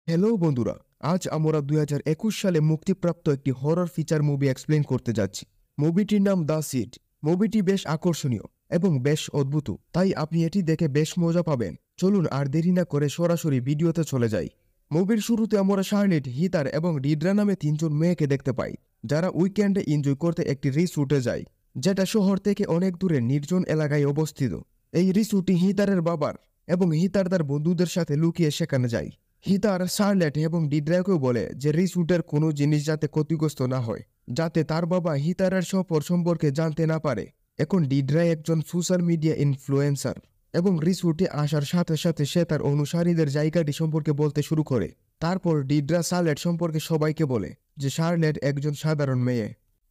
Hello বন্ধুরা, আজ আমরা 2021 সালে মুক্তিপ্রাপ্ত একটি হরর ফিচার মুভি এক্সপ্লেন করতে যাচ্ছি। মুভিটির নাম দ্য সিট। মুভিটি বেশ আকর্ষণীয় এবং বেশ অদ্ভুত, তাই আপনি এটি দেখে বেশ মজা পাবেন। চলুন আর দেরি না করে সরাসরি ভিডিওতে চলে যাই। মুভির শুরুতে আমরা শার্লেট, হিতার এবং ডিড্রা নামে তিনজন মেয়েকে দেখতে পাই, যারা উইকেন্ডে এনজয় করতে একটি রিসোর্টে যায়, যেটা শহর থেকে অনেক দূরে নির্জন এলাকায় অবস্থিত। এই রিসোর্টটি হিতারের বাবার এবং হিতার তার বন্ধুদের সাথে লুকিয়ে সেখানে যায়। হিতার শার্লেট এবং ডিড্রাকেও বলে যে রিসোর্টের কোনো জিনিস যাতে ক্ষতিগ্রস্ত না হয়, যাতে তার বাবা হিতারের সফর সম্পর্কে জানতে না পারে। এখন ডিড্রা একজন সোশ্যাল মিডিয়া ইনফ্লুয়েন্সার এবং রিসোর্টে আসার সাথে সাথে সে তার অনুসারীদের জায়গাটি সম্পর্কে বলতে শুরু করে। তারপর ডিড্রা শার্লেট সম্পর্কে সবাইকে বলে যে শার্লেট একজন সাধারণ মেয়ে।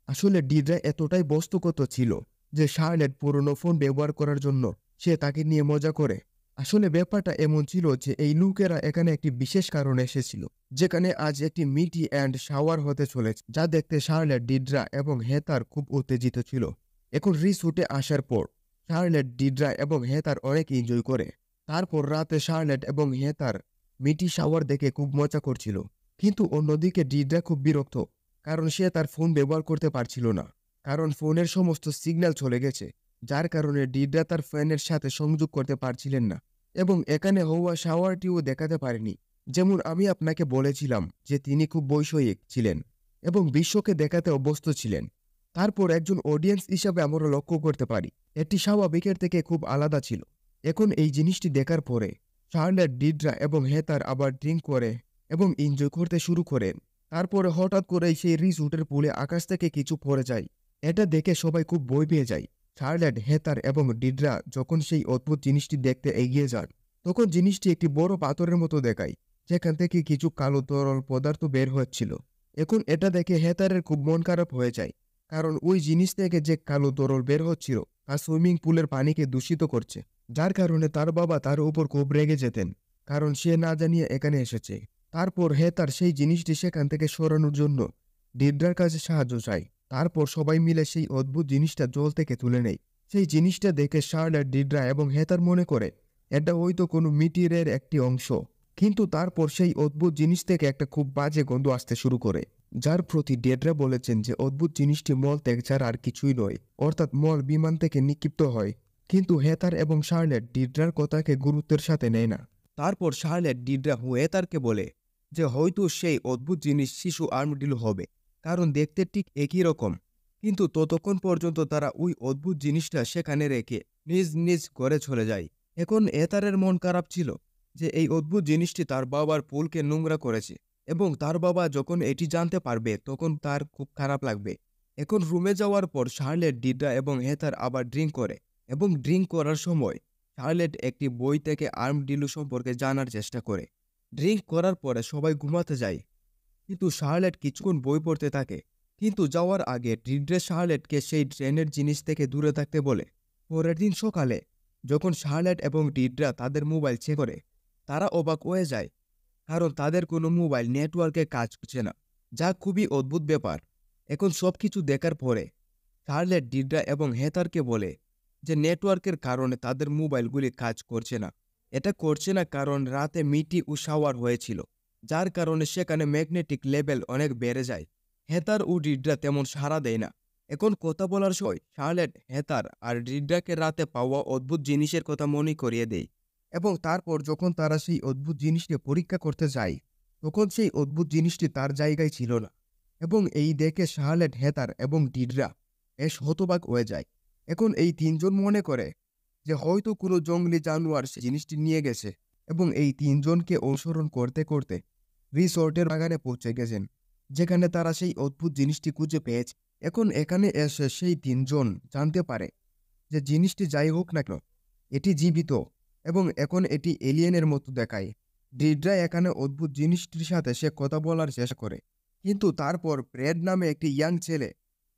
আসলে ডিড্রা এতটাই বস্তুগত ছিল যে শার্লেট পুরনো ফোন ব্যবহার করার জন্য সে তাকে নিয়ে মজা করে। আসলে ব্যাপারটা এমন ছিল যে এই লোকেরা এখানে একটি বিশেষ কারণে এসেছিল, যেখানে আজ একটি মিটি অ্যান্ড শাওয়ার হতে চলেছে, যা দেখতে শার্লেট, ডিড্রা এবং হেতার খুব উত্তেজিত ছিল। এখন রিসোর্টে আসার পর শার্লেট, ডিড্রা এবং হেতার অনেক এনজয় করে। তারপর রাতে শার্লেট এবং হেতার মিটি শাওয়ার দেখে খুব মজা করছিল। কিন্তু অন্যদিকে ডিড্রা খুব বিরক্ত, কারণ সে তার ফোন ব্যবহার করতে পারছিল না, কারণ ফোনের সমস্ত সিগন্যাল চলে গেছে, যার কারণে ডিড্রা তার ফ্যানের সাথে সংযোগ করতে পারছিলেন না এবং এখানে হওয়া শাওয়ারটিও দেখাতে পারেনি। যেমন আমি আপনাকে বলেছিলাম যে তিনি খুব বৈষয়িক ছিলেন এবং বিশ্বকে দেখাতে অভ্যস্ত ছিলেন। তারপর একজন অডিয়েন্স হিসাবে আমরা লক্ষ্য করতে পারি এটি স্বাভাবিকের থেকে খুব আলাদা ছিল। এখন এই জিনিসটি দেখার পরে শার্লেট, ডিড্রা এবং হেতার আবার ড্রিঙ্ক করে এবং এনজয় করতে শুরু করেন। তারপরে হঠাৎ করেই সেই রিসোর্টের পুলে আকাশ থেকে কিছু পড়ে যায়। এটা দেখে সবাই খুব ভয় পেয়ে যায়। শার্লেট, হেতার এবং ডিড্রা যখন সেই অদ্ভুত জিনিসটি দেখতে এগিয়ে যান, তখন জিনিসটি একটি বড় পাথরের মতো দেখায়, যেখান থেকে কিছু কালো তরল পদার্থ বের হচ্ছিল। এখন এটা দেখে হেতারের খুব মন খারাপ হয়ে যায়, কারণ ওই জিনিস থেকে যে কালো তরল বের হচ্ছিল তা সুইমিং পুলের পানিকে দূষিত করছে, যার কারণে তার বাবা তার উপর খুব রেগে যেতেন, কারণ সে না জানিয়ে এখানে এসেছে। তারপর হেতার সেই জিনিসটি সেখান থেকে সরানোর জন্য ডিড্রার কাছে সাহায্য চায়। তারপর সবাই মিলে সেই অদ্ভুত জিনিসটা জল থেকে তুলে নেয়। সেই জিনিসটা দেখে শার্লেট, ডিড্রা এবং হেতার মনে করে এটা হয়তো কোনো মিটিরের একটি অংশ। কিন্তু তারপর সেই অদ্ভুত জিনিস থেকে একটা খুব বাজে গন্ধ আসতে শুরু করে, যার প্রতি ডেডরা বলেছেন যে অদ্ভুত জিনিসটি মল ত্যাগ ছাড়া আর কিছুই নয়, অর্থাৎ মল বিমান থেকে নিক্ষিপ্ত হয়। কিন্তু হেতার এবং শার্লেট ডিড্রার কথাকে গুরুত্বের সাথে নেয় না। তারপর শার্লেট, ডিড্রা হেতারকে বলে যে হয়তো সেই অদ্ভুত জিনিস শিশু আর্মডিল হবে, কারণ দেখতে ঠিক একই রকম। কিন্তু ততক্ষণ পর্যন্ত তারা ওই অদ্ভুত জিনিসটা সেখানে রেখে নিজ নিজ করে চলে যায়। এখন এতারের মন খারাপ ছিল যে এই অদ্ভুত জিনিসটি তার বাবার পুলকে নোংরা করেছে এবং তার বাবা যখন এটি জানতে পারবে তখন তার খুব খারাপ লাগবে। এখন রুমে যাওয়ার পর শার্লেট, ডিড্রা এবং হেতার আবার ড্রিঙ্ক করে এবং ড্রিঙ্ক করার সময় শার্লেট একটি বই থেকে আর্মডিলু সম্পর্কে জানার চেষ্টা করে। ড্রিঙ্ক করার পরে সবাই ঘুমাতে যায়, কিন্তু শার্লেট কিছুক্ষণ বই পড়তে থাকে। কিন্তু যাওয়ার আগে ডিড্রে শার্লেটকে সেই ট্রেনের জিনিস থেকে দূরে থাকতে বলে। পরের দিন সকালে যখন শার্লেট এবং ডিড্রা তাদের মোবাইল চেক করে, তারা অবাক হয়ে যায়, কারণ তাদের কোনো মোবাইল নেটওয়ার্কে কাজ করছে না, যা খুবই অদ্ভুত ব্যাপার। এখন সব কিছু দেখার পরে শার্লেট, ডিড্রা এবং হেতারকে বলে যে নেটওয়ার্কের কারণে তাদের মোবাইলগুলি কাজ করছে না। এটা করছে না কারণ রাতে মিটি ও শাওয়ার হয়েছিল, যার কারণে সেখানে ম্যাগনেটিক লেভেল অনেক বেড়ে যায়। হেতার ও ডিড্রা তেমন সাড়া দেয় না। এখন কথা বলার সময় শার্লেট, হেতার আর ডিড্রাকে রাতে পাওয়া অদ্ভুত জিনিসের কথা মনে করিয়ে দেয় এবং তারপর যখন তারা সেই অদ্ভুত জিনিসটি পরীক্ষা করতে যায়, তখন সেই অদ্ভুত জিনিসটি তার জায়গায় ছিল না এবং এই দেখে শার্লেট, হেতার এবং ডিড্রা বেশ হতবাক হয়ে যায়। এখন এই তিনজন মনে করে যে হয়তো কোনো জঙ্গলি জানোয়ার সে জিনিসটি নিয়ে গেছে এবং এই তিনজনকে অনুসরণ করতে করতে রিসোর্টের বাগানে পৌঁছে গেছেন, যেখানে তারা সেই অদ্ভুত জিনিসটি খুঁজে পেয়েছে। এখন এখানে এসে সেই তিনজন জানতে পারে যে জিনিসটি যাই হোক না কেন এটি জীবিত এবং এখন এটি এলিয়েনের মতো দেখায়। ডিড্রা এখানে অদ্ভুত জিনিসটির সাথে সে কথা বলার চেষ্টা করে, কিন্তু তারপর ব্রেড নামে একটি ইয়াং ছেলে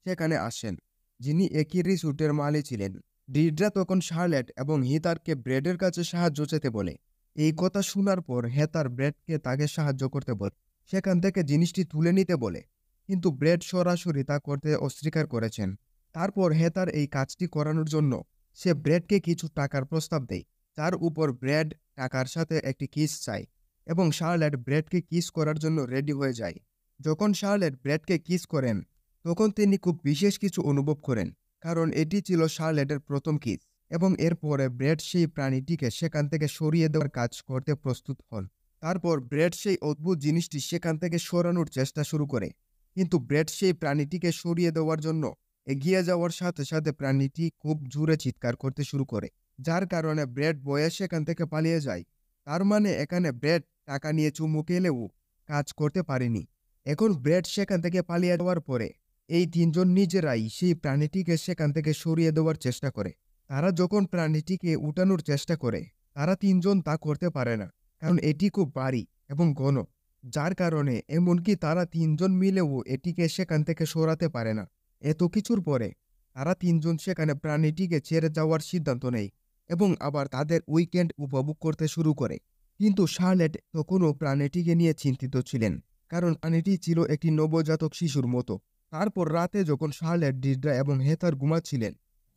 সেখানে আসেন, যিনি একই রিসোর্টের মালি ছিলেন। ডিড্রা তখন শার্লেট এবং হিতারকে ব্রেডের কাছে সাহায্য চেতে বলে। এই কথা শোনার পর হেতার ব্রেডকে তাকে সাহায্য করতে বলে, সেখান থেকে জিনিসটি তুলে নিতে বলে, কিন্তু ব্রেড সরাসরি তা করতে অস্বীকার করেছেন। তারপর হেতার এই কাজটি করানোর জন্য সে ব্রেডকে কিছু টাকার প্রস্তাব দেয়, যার উপর ব্রেড টাকার সাথে একটি কিস চায় এবং শার্লেট ব্রেডকে কিস করার জন্য রেডি হয়ে যায়। যখন শার্লেট ব্রেডকে কিস করেন তখন তিনি খুব বিশেষ কিছু অনুভব করেন, কারণ এটি ছিল শার্লেটের প্রথম কিস। এবং এরপরে ব্রেড সেই প্রাণীটিকে সেখান থেকে সরিয়ে দেওয়ার কাজ করতে প্রস্তুত হন। তারপর ব্রেড সেই অদ্ভুত জিনিসটি সেখান থেকে সরানোর চেষ্টা শুরু করে, কিন্তু ব্রেড সেই প্রাণীটিকে সরিয়ে দেওয়ার জন্য এগিয়ে যাওয়ার সাথে সাথে প্রাণীটি খুব জোরে চিৎকার করতে শুরু করে, যার কারণে ব্রেড ভয়ে সেখান থেকে পালিয়ে যায়। তার মানে এখানে ব্রেড টাকা নিয়ে চুমু খেলেও কাজ করতে পারেনি। এখন ব্রেড সেখান থেকে পালিয়ে যাওয়ার পরে এই তিনজন নিজেরাই সেই প্রাণীটিকে সেখান থেকে সরিয়ে দেওয়ার চেষ্টা করে। তারা যখন প্রাণীটিকে উঠানোর চেষ্টা করে তারা তিনজন তা করতে পারে না, কারণ এটি খুব ভারী এবং ঘন, যার কারণে এমনকি তারা তিনজন মিলেও এটিকে সেখান থেকে সরাতে পারে না। এত কিছুর পরে তারা তিনজন সেখানে প্রাণীটিকে ছেড়ে যাওয়ার সিদ্ধান্ত নেয় এবং আবার তাদের উইকেন্ড উপভোগ করতে শুরু করে। কিন্তু শার্লেট তখনও প্রাণীটিকে নিয়ে চিন্তিত ছিলেন, কারণ প্রাণীটি ছিল একটি নবজাতক শিশুর মতো। তারপর রাতে যখন শার্লেট, ডিড্রা এবং হেথার ঘুমাচ্ছিলেন,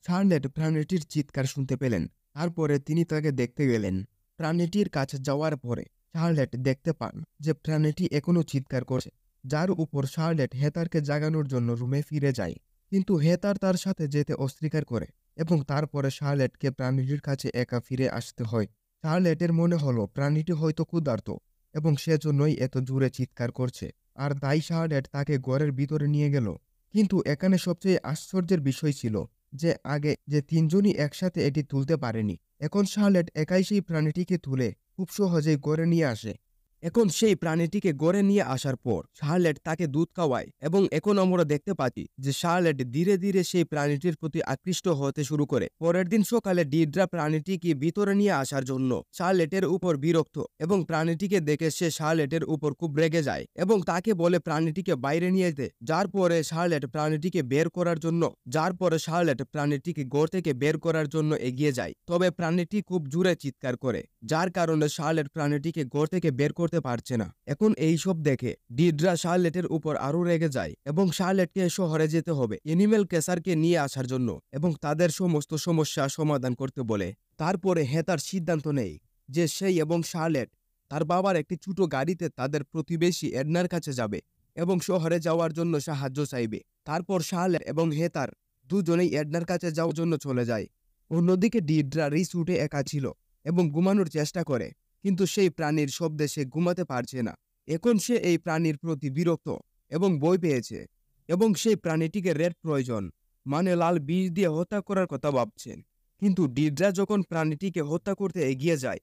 শার্লেট প্রাণীটির চিৎকার শুনতে পেলেন। তারপরে তিনি তাকে দেখতে গেলেন। প্রাণীটির কাছে যাওয়ার পরে শার্লেট দেখতে পান যে প্রাণীটি এখনও চিৎকার করছে, যার উপর শার্লেট হেথারকে জাগানোর জন্য রুমে ফিরে যায়। কিন্তু হেথার তার সাথে যেতে অস্বীকার করে এবং তারপরে শার্লেটকে প্রাণীটির কাছে একা ফিরে আসতে হয়। শার্লেটের মনে হলো প্রাণীটি হয়তো ক্ষুধার্ত এবং সেজন্যই এত জোরে চিৎকার করছে, আর তাই শার্লেট তাকে ঘরের ভিতরে নিয়ে গেল। কিন্তু এখানে সবচেয়ে আশ্চর্যের বিষয় ছিল যে আগে যে তিনজনই একসাথে এটি তুলতে পারেনি, এখন শার্লেট একাই সেই প্রাণীটিকে তুলে খুব সহজেই গড়ে নিয়ে আসে। এখন সেই প্রাণীটিকে গড়ে নিয়ে আসার পর শার্লেট তাকে দুধ খাওয়ায় এবং এখন আমরা দেখতে পাচ্ছি যে শার্লেট ধীরে ধীরে সেই প্রাণীটির প্রতি আকৃষ্ট হতে শুরু করে। পরের দিন সকালে ডিড্রা প্রাণীটিকে ভিতরে নিয়ে আসার জন্য শার্লেটের উপর বিরক্ত এবং প্রাণীটিকে দেখে সে শার্লেটের উপর খুব রেগে যায় এবং তাকে বলে প্রাণীটিকে বাইরে নিয়ে যেতে। যার পরে শার্লেট প্রাণীটিকে বের ঘর থেকে বের করার জন্য এগিয়ে যায়, তবে প্রাণীটি খুব জোরে চিৎকার করে, যার কারণে শার্লেট প্রাণীটিকে ঘর থেকে বের করতে পারছে না। এখন এই সব দেখে ডিড্রা শার্লেটের উপর আরো রেগে যায় এবং শার্লেটকে শহরে যেতে হবে এনিমেল ক্যাসারকে নিয়ে আসার জন্য এবং তাদের সমস্ত সমস্যা সমাধান করতে বলে। তারপরে হেথার সিদ্ধান্ত নেয় যে সেই এবং শার্লেট তার বাবার একটি ছোট গাড়িতে তাদের প্রতিবেশী এডনার কাছে যাবে এবং শহরে যাওয়ার জন্য সাহায্য চাইবে। তারপর শার্লেট এবং হেথার দুজনেই এডনার কাছে যাওয়ার জন্য চলে যায়। অন্যদিকে ডিড্রা রিসোর্টে একা ছিল এবং ঘুমানোর চেষ্টা করে, কিন্তু সেই প্রাণীর শব্দে সে ঘুমাতে পারছে না। এখন সে এই প্রাণীর প্রতি বিরক্ত এবং ভয় পেয়েছে এবং সেই প্রাণীটিকে রেড প্রয়োজন, মানে লাল বিষ দিয়ে হত্যা করার কথা ভাবছেন। কিন্তু ডিড্রা যখন প্রাণীটিকে হত্যা করতে এগিয়ে যায়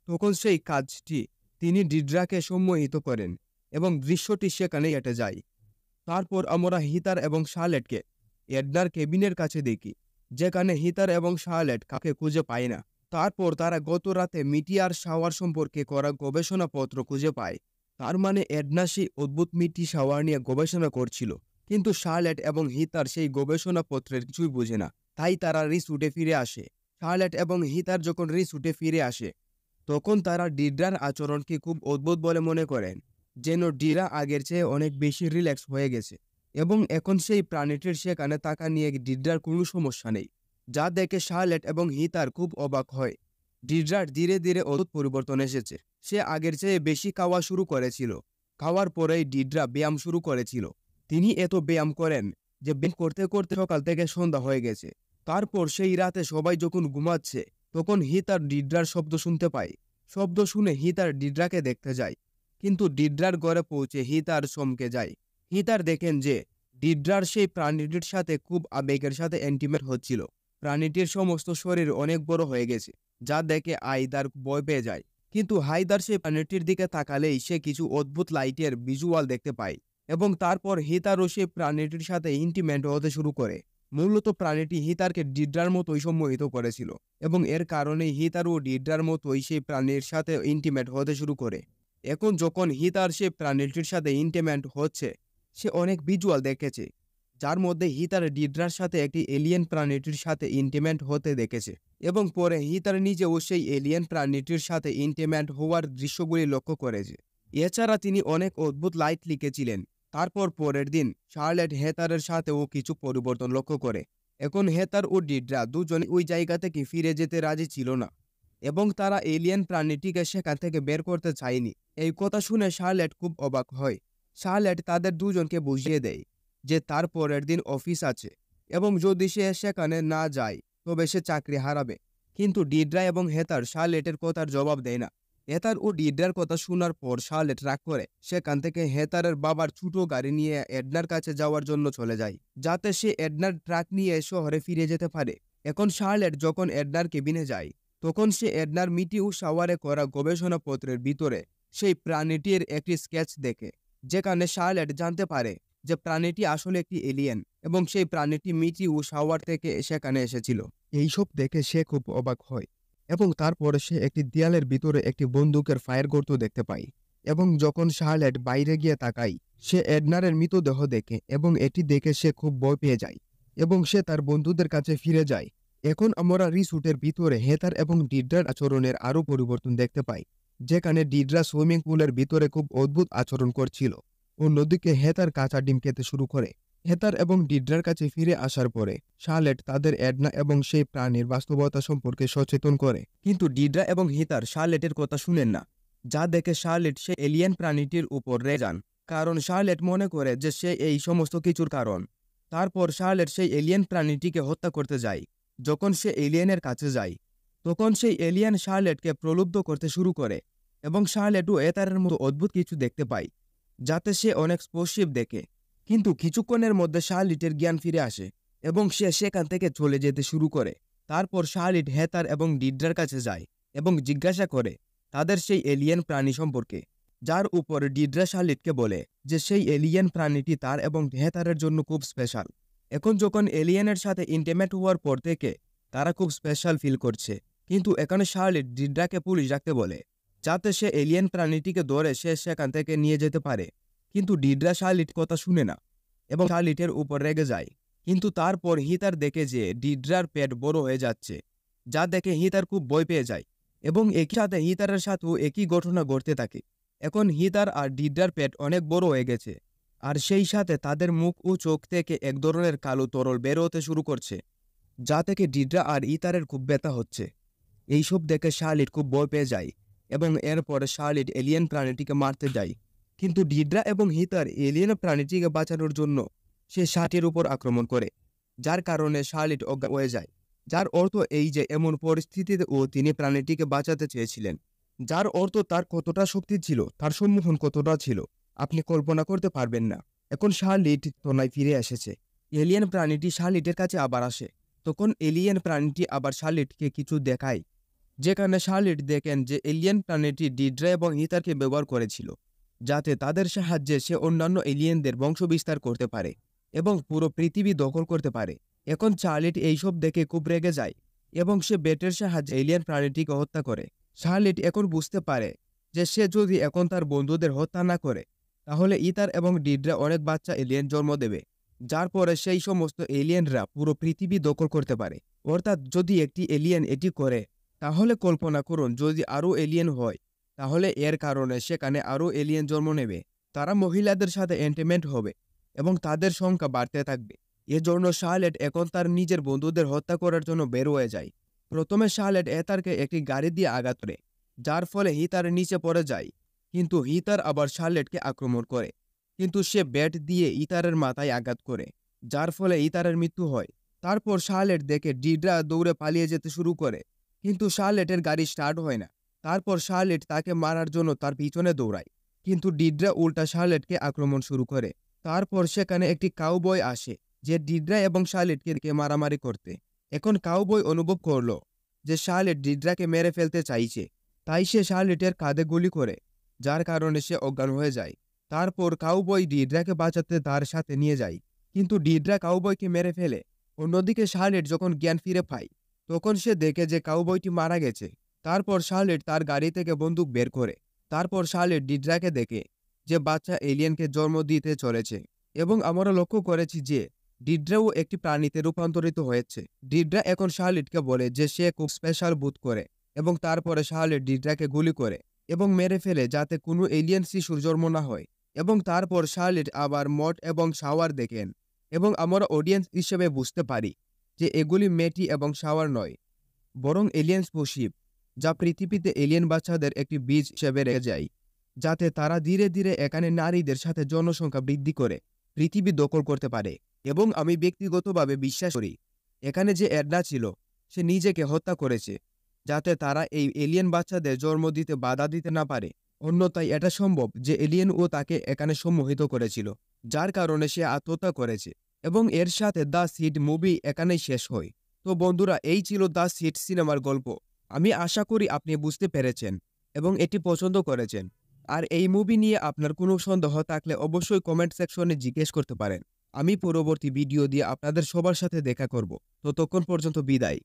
তখন সেই কাজটি তিনি ডিড্রাকে সম্মোহিত করেন এবং দৃশ্যটি সেখানেই কেটে যায়। তারপর আমরা হিতার এবং শার্লেটকে এডনার কেবিনের কাছে দেখি, যেখানে হিতার এবং শার্লেট কাকে খুঁজে পায় না। তারপর তারা গত রাতে মিটিয়ার শাওয়ার সম্পর্কে করা গবেষণাপত্র খুঁজে পায়। তার মানে এডনা সেই অদ্ভুত মিটি শাওয়ার নিয়ে গবেষণা করছিল, কিন্তু শার্লেট এবং হিতার সেই গবেষণাপত্রের কিছুই বোঝে না। তাই তারা রিসোর্টে ফিরে আসে। শার্লেট এবং হিতার যখন রিসোর্টে ফিরে আসে তখন তারা ডিড্রার আচরণকে খুব অদ্ভুত বলে মনে করেন, যেন ডিরা আগের চেয়ে অনেক বেশি রিল্যাক্স হয়ে গেছে এবং এখন সেই প্রাণীটির সেখানে তাকা নিয়ে ডিড্রার কোনো সমস্যা নেই, যা দেখে শার্লেট এবং হিতার খুব অবাক হয়। ডিড্রার ধীরে ধীরে অদ্ভুত পরিবর্তন এসেছে। সে আগের চেয়ে বেশি খাওয়া শুরু করেছিল। খাওয়ার পরেই ডিড্রা ব্যায়াম শুরু করেছিল। তিনি এত ব্যায়াম করেন যে ব্যায়াম করতে করতে সকাল থেকে সন্ধ্যা হয়ে গেছে। তারপর সেই রাতে সবাই যখন ঘুমাচ্ছে তখন হিতার ডিড্রার শব্দ শুনতে পায়। শব্দ শুনে হিতার ডিড্রাকে দেখতে যায়, কিন্তু ডিড্রার ঘরে পৌঁছে হিতার চমকে যায়। হিতার দেখেন যে ডিড্রার সেই প্রাণীটির সাথে খুব আবেগের সাথে ইন্টিমেট হচ্ছিল। প্রাণীটির সমস্ত শরীর অনেক বড় হয়ে গেছে, যা দেখে হায়দার ভয় পেয়ে যায়। কিন্তু হায়দার সেই প্রাণীটির দিকে তাকালেই সে কিছু অদ্ভুত লাইটের ভিজুয়াল দেখতে পায় এবং তারপর হিতারও সেই প্রাণীটির সাথে ইন্টিমেট হতে শুরু করে। মূলত প্রাণীটি হিতারকে ডিড্রার মতোই সম্মোহিত করেছিল এবং এর কারণেই হিতারও ডিড্রার মতোই সেই প্রাণীর সাথে ইন্টিমেট হতে শুরু করে। এখন যখন হিতার সেই প্রাণীটির সাথে ইন্টিমেট হচ্ছে, সে অনেক ভিজুয়াল দেখেছে, যার মধ্যে হিতার ডিড্রার সাথে একটি এলিয়েন প্রাণীটির সাথে ইন্টিমেট হতে দেখেছে এবং পরে হিতার নিজেও সেই এলিয়েন প্রাণীটির সাথে ইন্টিমেট হওয়ার দৃশ্যগুলি লক্ষ্য করেছে। এছাড়া তিনি অনেক অদ্ভুত লাইট লিখেছিলেন। তারপর পরের দিন শার্লেট হেতারের সাথেও কিছু পরিবর্তন লক্ষ্য করে। এখন হেতার ও ডিড্রা দুজনে ওই জায়গা থেকে ফিরে যেতে রাজি ছিল না। এবং তারা এলিয়েন প্রাণীটিকে সেখান থেকে বের করতে চায়নি। এই কথা শুনে শার্লেট খুব অবাক হয়। শার্লেট তাদের দুজনকে বুঝিয়ে দেয় যে তার পরের দিন অফিস আছে এবং যদি সে সেখানে না যায় তবে সে চাকরি হারাবে। কিন্তু ডিড্রা এবং হেথার শার্লেটের কথার জবাব দেয় না। হেথার ও ডিড্রার কথা শোনার পর শার্লেট রাগ করে সেখান থেকে হেথারের বাবার ছোট গাড়ি নিয়ে এডনার কাছে যাওয়ার জন্য চলে যায়, যাতে সে এডনার ট্রাক নিয়ে শহরে ফিরে যেতে পারে। এখন শার্লেট যখন এডনার কেবিনে যায় তখন সে এডনার মিটি ও শাওয়ারে করা গবেষণাপত্রের ভিতরে সেই প্রাণীটির একটি স্কেচ দেখে, যেখানে শার্লেট জানতে পারে যে প্রাণীটি আসলে একটি এলিয়েন এবং সেই প্রাণীটি মিটি ও শাওয়ার থেকে সেখানে এসেছিল। এইসব দেখে সে খুব অবাক হয় এবং তারপরে সে একটি দেয়ালের ভিতরে একটি বন্দুকের ফায়ার গর্ত দেখতে পায়। এবং যখন শার্লেট বাইরে গিয়ে তাকায় সে এডনারের মৃতদেহ দেখে এবং এটি দেখে সে খুব ভয় পেয়ে যায় এবং সে তার বন্ধুদের কাছে ফিরে যায়। এখন আমরা রিসোর্টের ভিতরে হেথার এবং ডিড্রার আচরণের আরও পরিবর্তন দেখতে পাই, যেখানে ডিড্রা সুইমিং পুলের ভিতরে খুব অদ্ভুত আচরণ করছিল। অন্যদিকে হেথার কাঁচা ডিম খেতে শুরু করে। হেথার এবং ডিড্রার কাছে ফিরে আসার পরে শার্লেট তাদের এডনা এবং সেই প্রাণীর বাস্তবতা সম্পর্কে সচেতন করে, কিন্তু ডিড্রা এবং হেথার শার্লেটের কথা শুনেন না, যা দেখে শার্লেট সেই এলিয়েন প্রাণীটির উপর রেগে যান, কারণ শার্লেট মনে করে যে সে এই সমস্ত কিছুর কারণ। তারপর শার্লেট সেই এলিয়েন প্রাণীটিকে হত্যা করতে যায়। যখন সে এলিয়েনের কাছে যায় তখন সেই এলিয়েন শার্লেটকে প্রলুব্ধ করতে শুরু করে এবং শার্লেটও এতারের মতো অদ্ভুত কিছু দেখতে পায়, যাতে সে অনেক স্পর্শিভ দেখে। কিন্তু কিছুক্ষণের মধ্যে শার্লেটের জ্ঞান ফিরে আসে এবং সে সেখান থেকে চলে যেতে শুরু করে। তারপর শার্লেট হেথার এবং ডিড্রার কাছে যায় এবং জিজ্ঞাসা করে তাদের সেই এলিয়েন প্রাণী সম্পর্কে, যার উপর ডিড্রা শার্লেটকে বলে যে সেই এলিয়েন প্রাণীটি তার এবং হেথারের জন্য খুব স্পেশাল। এখন যখন এলিয়েনের সাথে ইন্টিমেট হওয়ার পর থেকে তারা খুব স্পেশাল ফিল করছে, কিন্তু এখানে শার্লেট ডিড্রাকে পুলিশ রাখতে বলে যাতে সে এলিয়েন প্রাণীটিকে ধরে সে সেখান থেকে নিয়ে যেতে পারে। কিন্তু ডিড্রা শার্লেট কথা শুনে না এবং শার্লেটের উপর রেগে যায়। কিন্তু তারপর হিতার দেখে যে ডিড্রার পেট বড় হয়ে যাচ্ছে, যা দেখে হিতার খুব ভয় পেয়ে যায় এবং একই সাথে হিতারের সাথেও একই ঘটনা ঘটতে থাকে। এখন হিতার আর ডিড্রার পেট অনেক বড় হয়ে গেছে আর সেই সাথে তাদের মুখ ও চোখ থেকে এক ধরনের কালো তরল বের হতে শুরু করছে, যা থেকে ডিড্রা আর ইতারের খুব ব্যথা হচ্ছে। এইসব দেখে শার্লেট খুব ভয় পেয়ে যায় এবং এরপরে শার্লেট এলিয়েন প্রাণীটিকে মারতে যায়। কিন্তু ডিড্রা এবং হিতার এলিয়েন প্রাণীটিকে বাঁচানোর জন্য সে শার্টের উপর আক্রমণ করে, যার কারণে শার্লেট অজ্ঞান হয়ে যায়। যার অর্থ এই যে এমন পরিস্থিতিতেও তিনি প্রাণীটিকে বাঁচাতে চেয়েছিলেন, যার অর্থ তার কতটা শক্তি ছিল, তার সম্মুখীন কতটা ছিল আপনি কল্পনা করতে পারবেন না। এখন শার্লেট তনায় ফিরে এসেছে। এলিয়েন প্রাণীটি শার্লেটের কাছে আবার আসে। তখন এলিয়েন প্রাণীটি আবার শার্লেটকে কিছু দেখায়, যেখানে শার্লেট দেখেন যে এলিয়েন প্রাণীটি ডিড্রা এবং হিতারকে ব্যবহার করেছিল যাতে তাদের সাহায্যে সে অন্যান্য এলিয়েনদের বংশবিস্তার করতে পারে এবং পুরো পৃথিবী দখল করতে পারে। এখন শার্লেট এইসব দেখে খুব রেগে যায় এবং সে বেটের সাহায্যে এলিয়েন প্রাণীটিকে হত্যা করে। শার্লেট এখন বুঝতে পারে যে সে যদি এখন তার বন্ধুদের হত্যা না করে তাহলে ইতার এবং ডিড্রা অনেক বাচ্চা এলিয়েন জন্ম দেবে, যার পরে সেই সমস্ত এলিয়েনরা পুরো পৃথিবী দখল করতে পারে। অর্থাৎ যদি একটি এলিয়েন এটি করে তাহলে কল্পনা করুন যদি আরও এলিয়েন হয়, তাহলে এর কারণে সেখানে আরও এলিয়েন জন্ম নেবে, তারা মহিলাদের সাথে এন্টিমেন্ট হবে এবং তাদের সংখ্যা বাড়তে থাকবে। এজন্য শার্লেট এখন তার নিজের বন্ধুদের হত্যা করার জন্য বের হয়ে যায়। প্রথমে শার্লেট এতারকে একটি গাড়ি দিয়ে আঘাত করে, যার ফলে হিতার নিচে পড়ে যায়, কিন্তু হিতার আবার শার্লেটকে আক্রমণ করে, কিন্তু সে ব্যাট দিয়ে ইতারের মাথায় আঘাত করে, যার ফলে ইতারের মৃত্যু হয়। তারপর শার্লেট দেখে ডিড্রা দৌড়ে পালিয়ে যেতে শুরু করে, কিন্তু শার্লেটের গাড়ি স্টার্ট হয় না। তারপর শার্লেট তাকে মারার জন্য তার পিছনে দৌড়ায়, কিন্তু ডিড্রা উল্টা শার্লেটকে আক্রমণ শুরু করে। তারপর সেখানে একটি কাউবয় আসে যে ডিড্রা এবং শার্লেটকে মারামারি করতে। এখন কাউবয় অনুভব করলো যে শার্লেট ডিড্রাকে মেরে ফেলতে চাইছে, তাই সে শার্লেটের কাঁধে গুলি করে, যার কারণে সে অজ্ঞান হয়ে যায়। তারপর কাউবয় ডিড্রাকে বাঁচাতে তার সাথে নিয়ে যায়, কিন্তু ডিড্রা কাউবয়কে মেরে ফেলে। অন্যদিকে শার্লেট যখন জ্ঞান ফিরে পায় তখন সে দেখে যে কাউবয়টি মারা গেছে। তারপর শার্লেট তার গাড়ি থেকে বন্দুক বের করে। তারপর শার্লেট ডিড্রাকে দেখে যে বাচ্চা এলিয়েনকে জন্ম দিতে চলেছে এবং আমরা লক্ষ্য করেছি যে ডিড্রাও একটি প্রাণীতে রূপান্তরিত হয়েছে। ডিড্রা এখন শার্লেটকে বলে যে সে খুব স্পেশাল বোধ করে এবং তারপরে শার্লেট ডিড্রাকে গুলি করে এবং মেরে ফেলে যাতে কোনো এলিয়েন শিশুর জন্ম না হয়। এবং তারপর শার্লেট আবার মট এবং শাওয়ার দেখেন এবং আমরা অডিয়েন্স হিসেবে বুঝতে পারি যে এগুলি মেটি এবং শাওয়ার নয়, বরং এলিয়েন স্পেসশিপ। যা পৃথিবীতে এলিয়েন বাচ্চাদের একটি বীজ হিসেবে রেখে যায়, যাতে তারা ধীরে ধীরে এখানে নারীদের সাথে জনসংখ্যা বৃদ্ধি করে পৃথিবী দখল করতে পারে। এবং আমি ব্যক্তিগতভাবে বিশ্বাস করি এখানে যে এডনা ছিল সে নিজেকে হত্যা করেছে, যাতে তারা এই এলিয়েন বাচ্চাদের জন্ম দিতে বাধা দিতে না পারে। অন্যথায় এটা সম্ভব যে এলিয়েন ও তাকে এখানে সম্মোহিত করেছিল, যার কারণে সে আত্মহত্যা করেছে। এবং এর সাথে দ্য সিড মুভি এখানেই শেষ হয়। তো বন্ধুরা, এই ছিল দ্য সিড সিনেমার গল্প। আমি আশা করি আপনি বুঝতে পেরেছেন এবং এটি পছন্দ করেছেন। আর এই মুভি নিয়ে আপনার কোনো সন্দেহ থাকলে অবশ্যই কমেন্ট সেকশনে জিজ্ঞেস করতে পারেন। আমি পরবর্তী ভিডিও দিয়ে আপনাদের সবার সাথে দেখা করব। ততক্ষণ পর্যন্ত বিদায়।